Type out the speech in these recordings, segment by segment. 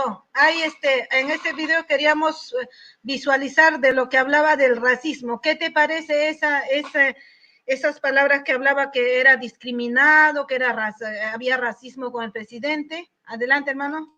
video, en este video queríamos visualizar de lo que hablaba del racismo. ¿Qué te parece esas palabras que hablaba que era discriminado, que había racismo con el presidente? Adelante, hermano.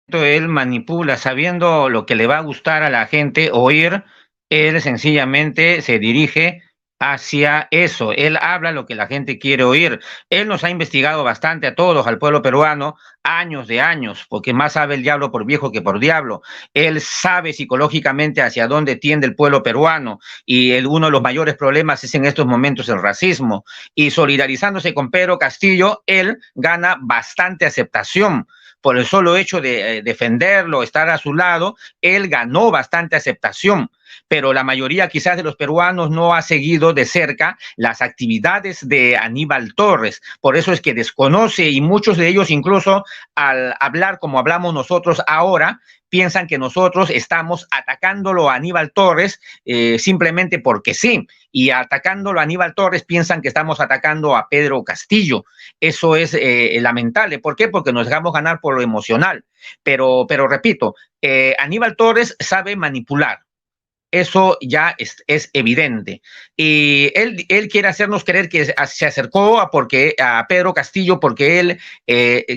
Él manipula sabiendo lo que le va a gustar a la gente oír, él sencillamente se dirige hacia eso, él habla lo que la gente quiere oír. Él nos ha investigado bastante a todos, al pueblo peruano, años de años, porque más sabe el diablo por viejo que por diablo. Él sabe psicológicamente hacia dónde tiende el pueblo peruano y uno de los mayores problemas es en estos momentos el racismo. Y solidarizándose con Pedro Castillo, él gana bastante aceptación. Por el solo hecho de defenderlo, estar a su lado, él ganó bastante aceptación, pero la mayoría quizás de los peruanos no ha seguido de cerca las actividades de Aníbal Torres, por eso es que desconoce y muchos de ellos incluso al hablar como hablamos nosotros ahora, piensan que nosotros estamos atacándolo a Aníbal Torres simplemente porque sí, y atacándolo a Aníbal Torres piensan que estamos atacando a Pedro Castillo. Eso es lamentable. ¿Por qué? Porque nos dejamos ganar por lo emocional. Pero repito, Aníbal Torres sabe manipular. Eso ya es evidente. Y él quiere hacernos creer que se acercó a Pedro Castillo porque él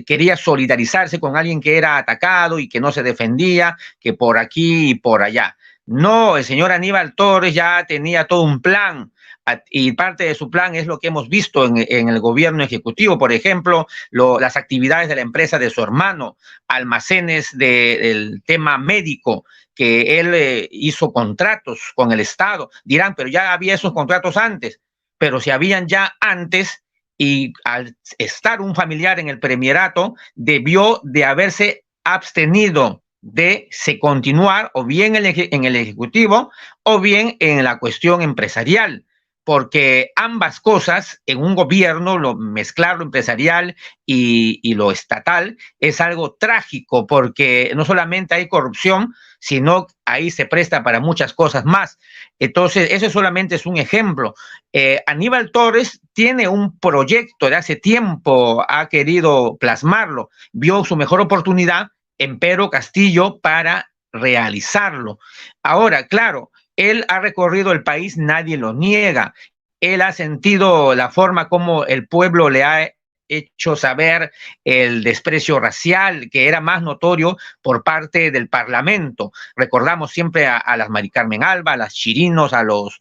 quería solidarizarse con alguien que era atacado y que no se defendía, que por aquí y por allá. No, el señor Aníbal Torres ya tenía todo un plan y parte de su plan es lo que hemos visto en el gobierno ejecutivo, por ejemplo, las actividades de la empresa de su hermano, almacenes del tema médico, que él hizo contratos con el Estado. Dirán, pero ya había esos contratos antes, pero si habían ya antes y al estar un familiar en el premierato, debió de haberse abstenido de continuar o bien en el Ejecutivo o bien en la cuestión empresarial, porque ambas cosas en un gobierno, mezclar lo empresarial y lo estatal, es algo trágico, porque no solamente hay corrupción, sino ahí se presta para muchas cosas más. Entonces, eso solamente es un ejemplo. Aníbal Torres tiene un proyecto de hace tiempo, ha querido plasmarlo, vio su mejor oportunidad en Pedro Castillo para realizarlo. Ahora, claro, él ha recorrido el país, nadie lo niega. Él ha sentido la forma como el pueblo le ha hecho saber el desprecio racial, que era más notorio por parte del Parlamento. Recordamos siempre a las Mari Carmen Alba, a las Chirinos, a los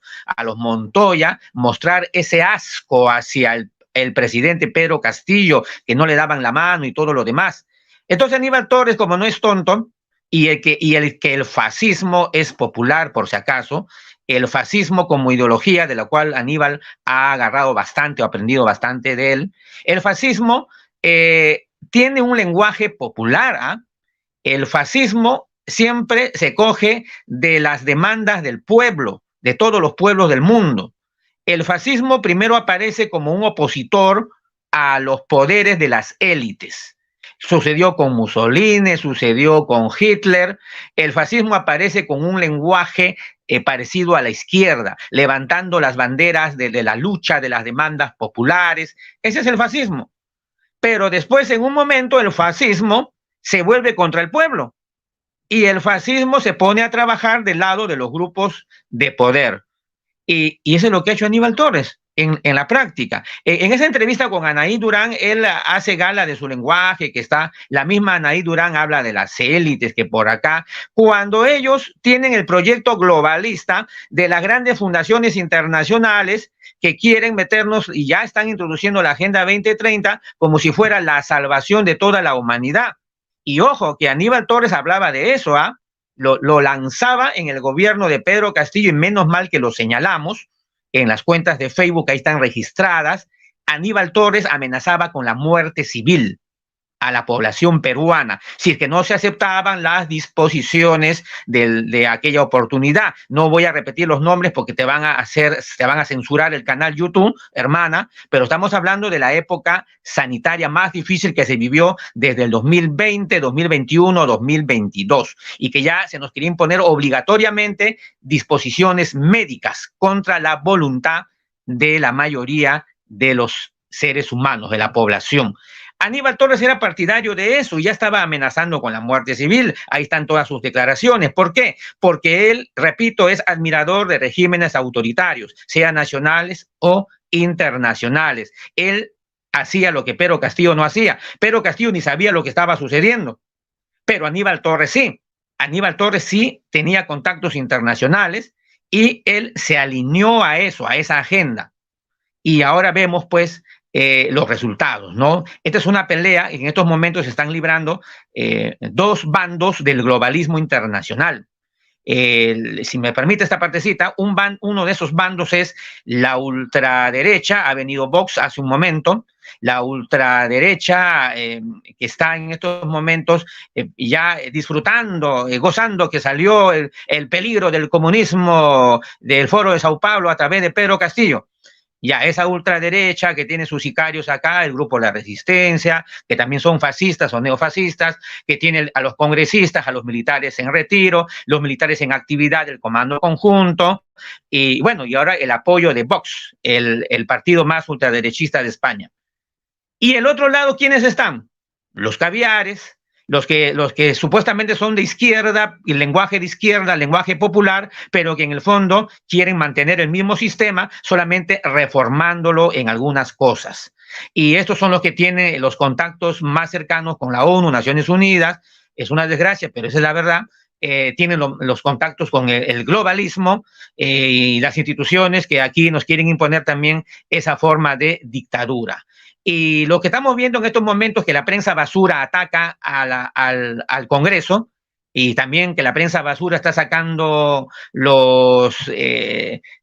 Montoya, mostrar ese asco hacia el presidente Pedro Castillo, que no le daban la mano y todo lo demás. Entonces Aníbal Torres, como no es tonto, y el fascismo es popular, por si acaso, el fascismo como ideología de la cual Aníbal ha agarrado bastante o aprendido bastante de él, el fascismo tiene un lenguaje popular. ¿Ah? El fascismo siempre se coge de las demandas del pueblo, de todos los pueblos del mundo. El fascismo primero aparece como un opositor a los poderes de las élites. Sucedió con Mussolini, sucedió con Hitler. El fascismo aparece con un lenguaje parecido a la izquierda, levantando las banderas de la lucha, de las demandas populares. Ese es el fascismo. Pero después, en un momento, el fascismo se vuelve contra el pueblo y el fascismo se pone a trabajar del lado de los grupos de poder. Y eso es lo que ha hecho Aníbal Torres en la práctica. En esa entrevista con Anaí Durán, él hace gala de su lenguaje, que está, la misma Anaí Durán habla de las élites que por acá, cuando ellos tienen el proyecto globalista de las grandes fundaciones internacionales que quieren meternos y ya están introduciendo la Agenda 2030 como si fuera la salvación de toda la humanidad. Y ojo, que Aníbal Torres hablaba de eso, ¿ah? Lo lanzaba en el gobierno de Pedro Castillo y menos mal que lo señalamos en las cuentas de Facebook, ahí están registradas. Aníbal Torres amenazaba con la muerte civil a la población peruana, si es que no se aceptaban las disposiciones de aquella oportunidad. No voy a repetir los nombres porque te van a censurar el canal YouTube, hermana, pero estamos hablando de la época sanitaria más difícil que se vivió desde el 2020, 2021, 2022, y que ya se nos quería imponer obligatoriamente disposiciones médicas contra la voluntad de la mayoría de los seres humanos, de la población. Aníbal Torres era partidario de eso y ya estaba amenazando con la muerte civil. Ahí están todas sus declaraciones. ¿Por qué? Porque él, repito, es admirador de regímenes autoritarios, sean nacionales o internacionales. Él hacía lo que Pedro Castillo no hacía. Pedro Castillo ni sabía lo que estaba sucediendo, pero Aníbal Torres sí. Aníbal Torres sí tenía contactos internacionales y él se alineó a eso, a esa agenda. Y ahora vemos, pues, los resultados, ¿no? Esta es una pelea, en estos momentos se están librando dos bandos del globalismo internacional. Si me permite esta partecita, uno de esos bandos es la ultraderecha, ha venido Vox hace un momento, la ultraderecha que está en estos momentos ya disfrutando, gozando que salió el peligro del comunismo del Foro de Sao Paulo a través de Pedro Castillo. Ya, esa ultraderecha que tiene sus sicarios acá, el Grupo La Resistencia, que también son fascistas o neofascistas, que tiene a los congresistas, a los militares en retiro, los militares en actividad del Comando Conjunto, y bueno, y ahora el apoyo de Vox, el partido más ultraderechista de España. Y el otro lado, ¿quiénes están? Los caviares, los que supuestamente son de izquierda, el lenguaje de izquierda, el lenguaje popular, pero que en el fondo quieren mantener el mismo sistema, solamente reformándolo en algunas cosas. Y estos son los que tienen los contactos más cercanos con la ONU, Naciones Unidas. Es una desgracia, pero esa es la verdad. Tienen los contactos con el globalismo y las instituciones que aquí nos quieren imponer también esa forma de dictadura. Y lo que estamos viendo en estos momentos es que la prensa basura ataca al Congreso y también que la prensa basura está sacando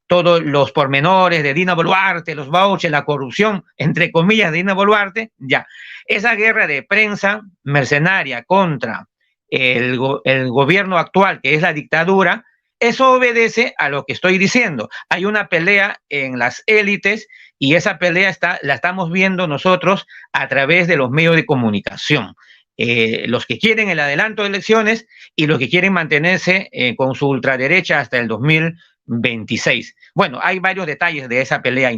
todos los pormenores de Dina Boluarte, los vouchers, la corrupción, entre comillas, de Dina Boluarte. Ya, esa guerra de prensa mercenaria contra el gobierno actual, que es la dictadura, eso obedece a lo que estoy diciendo. Hay una pelea en las élites y esa pelea la estamos viendo nosotros a través de los medios de comunicación. Los que quieren el adelanto de elecciones y los que quieren mantenerse con su ultraderecha hasta el 2026. Bueno, hay varios detalles de esa pelea.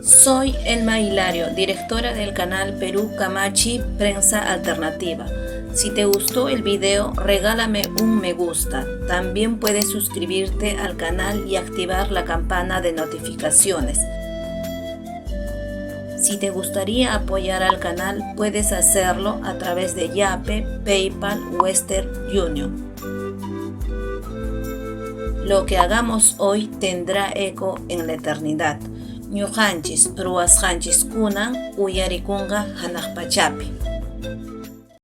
Soy Elma Hilario, directora del canal Perú Camachi Prensa Alternativa. Si te gustó el video, regálame un me gusta. También puedes suscribirte al canal y activar la campana de notificaciones. Si te gustaría apoyar al canal, puedes hacerlo a través de Yape, PayPal, Western Union. Lo que hagamos hoy tendrá eco en la eternidad. Ñuqanchis ruwasqanchis kunan uyarikunqa hanaqpachapi.